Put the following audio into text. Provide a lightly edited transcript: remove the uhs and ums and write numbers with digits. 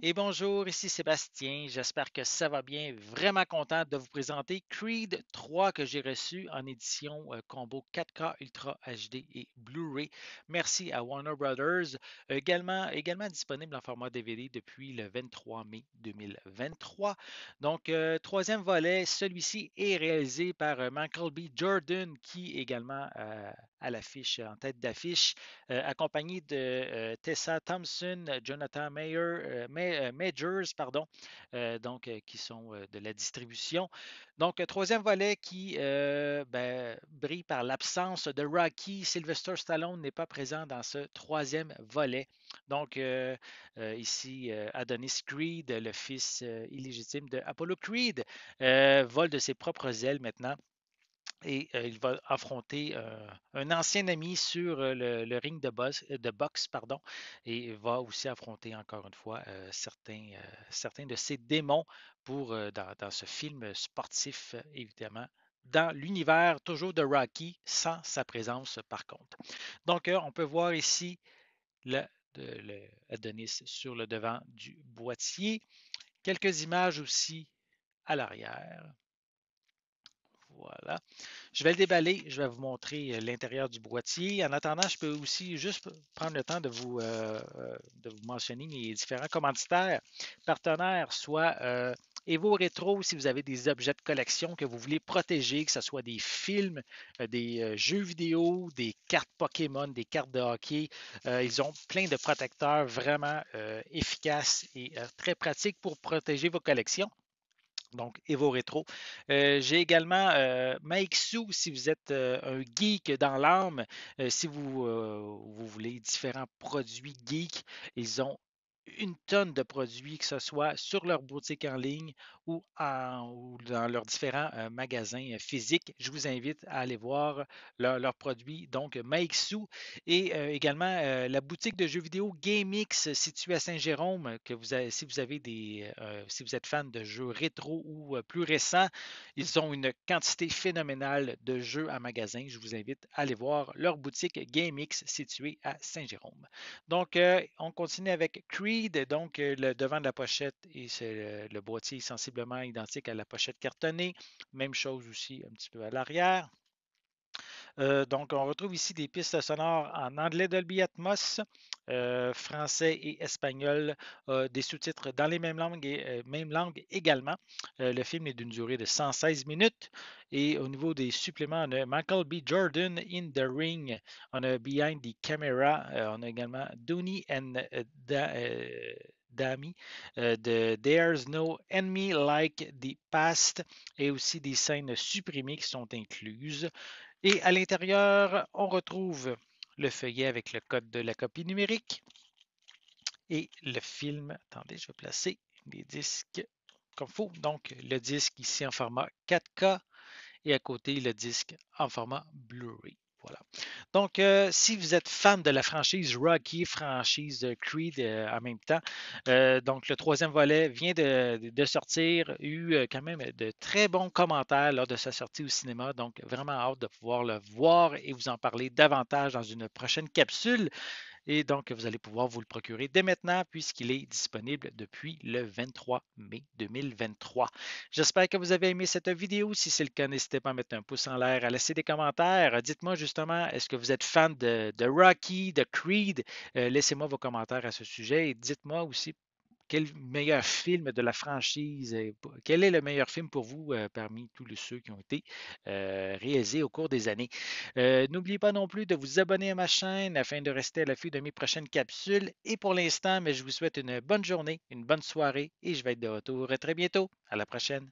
Et bonjour, ici Sébastien. J'espère que ça va bien. Vraiment content de vous présenter Creed 3 que j'ai reçu en édition combo 4K Ultra HD et Blu-ray. Merci à Warner Brothers. Également disponible en format DVD depuis le 23 mai 2023. Donc, troisième volet, celui-ci est réalisé par Michael B. Jordan, qui est également à l'affiche, en tête d'affiche accompagné de Tessa Thompson, Jonathan Majors, pardon, qui sont de la distribution. Donc, troisième volet qui brille par l'absence de Rocky. Sylvester Stallone n'est pas présent dans ce troisième volet. Donc, ici, Adonis Creed, le fils illégitime de Apollo Creed, vole de ses propres ailes maintenant et il va affronter un ancien ami sur le ring de boxe, pardon, et il va aussi affronter encore une fois certains de ses démons dans ce film sportif, évidemment, dans l'univers toujours de Rocky, sans sa présence par contre. Donc, on peut voir ici le, le Adonis sur le devant du boîtier. Quelques images aussi à l'arrière. Voilà. Je vais le déballer, je vais vous montrer l'intérieur du boîtier. En attendant, je peux aussi juste prendre le temps de vous mentionner mes différents commanditaires, partenaires, soit Evo Retro, si vous avez des objets de collection que vous voulez protéger, que ce soit des films, des jeux vidéo, des cartes Pokémon, des cartes de hockey. Ils ont plein de protecteurs vraiment efficaces et très pratiques pour protéger vos collections. Donc, Evo Retro. J'ai également Maixu, si vous êtes un geek dans l'âme, si vous voulez différents produits geeks, ils ont une tonne de produits, que ce soit sur leur boutique en ligne ou dans leurs différents magasins physiques. Je vous invite à aller voir leurs produits, donc Maixu, et également la boutique de jeux vidéo GameX située à Saint-Jérôme, si vous êtes fan de jeux rétro ou plus récents, ils ont une quantité phénoménale de jeux à magasin. Je vous invite à aller voir leur boutique GameX située à Saint-Jérôme. Donc, on continue avec Creed. Donc, le devant de la pochette et c'est le boîtier est sensiblement identique à la pochette cartonnée. Même chose aussi un petit peu à l'arrière. Donc, on retrouve ici des pistes sonores en anglais Dolby Atmos, français et espagnol, des sous-titres dans les mêmes langues également. Le film est d'une durée de 116 minutes. Et au niveau des suppléments, on a Michael B. Jordan in the Ring, on a Behind the Camera, on a également Dooney and Dami de There's No Enemy Like the Past et aussi des scènes supprimées qui sont incluses. Et à l'intérieur, on retrouve le feuillet avec le code de la copie numérique et le film. Attendez, je vais placer les disques comme il faut. Donc, le disque ici en format 4K et à côté, le disque en format Blu-ray. Voilà. Donc, si vous êtes fan de la franchise Rocky, franchise Creed en même temps, donc le troisième volet vient de sortir, eu quand même de très bons commentaires lors de sa sortie au cinéma, donc vraiment hâte de pouvoir le voir et vous en parler davantage dans une prochaine capsule. Et donc, vous allez pouvoir vous le procurer dès maintenant puisqu'il est disponible depuis le 23 mai 2023. J'espère que vous avez aimé cette vidéo. Si c'est le cas, n'hésitez pas à mettre un pouce en l'air, à laisser des commentaires. Dites-moi justement, est-ce que vous êtes fan de Rocky, de Creed? Laissez-moi vos commentaires à ce sujet et dites-moi aussi quel meilleur film de la franchise, quel est le meilleur film pour vous parmi tous ceux qui ont été réalisés au cours des années. N'oubliez pas non plus de vous abonner à ma chaîne afin de rester à l'affût de mes prochaines capsules. Et pour l'instant, mais je vous souhaite une bonne journée, une bonne soirée et je vais être de retour très bientôt. À la prochaine.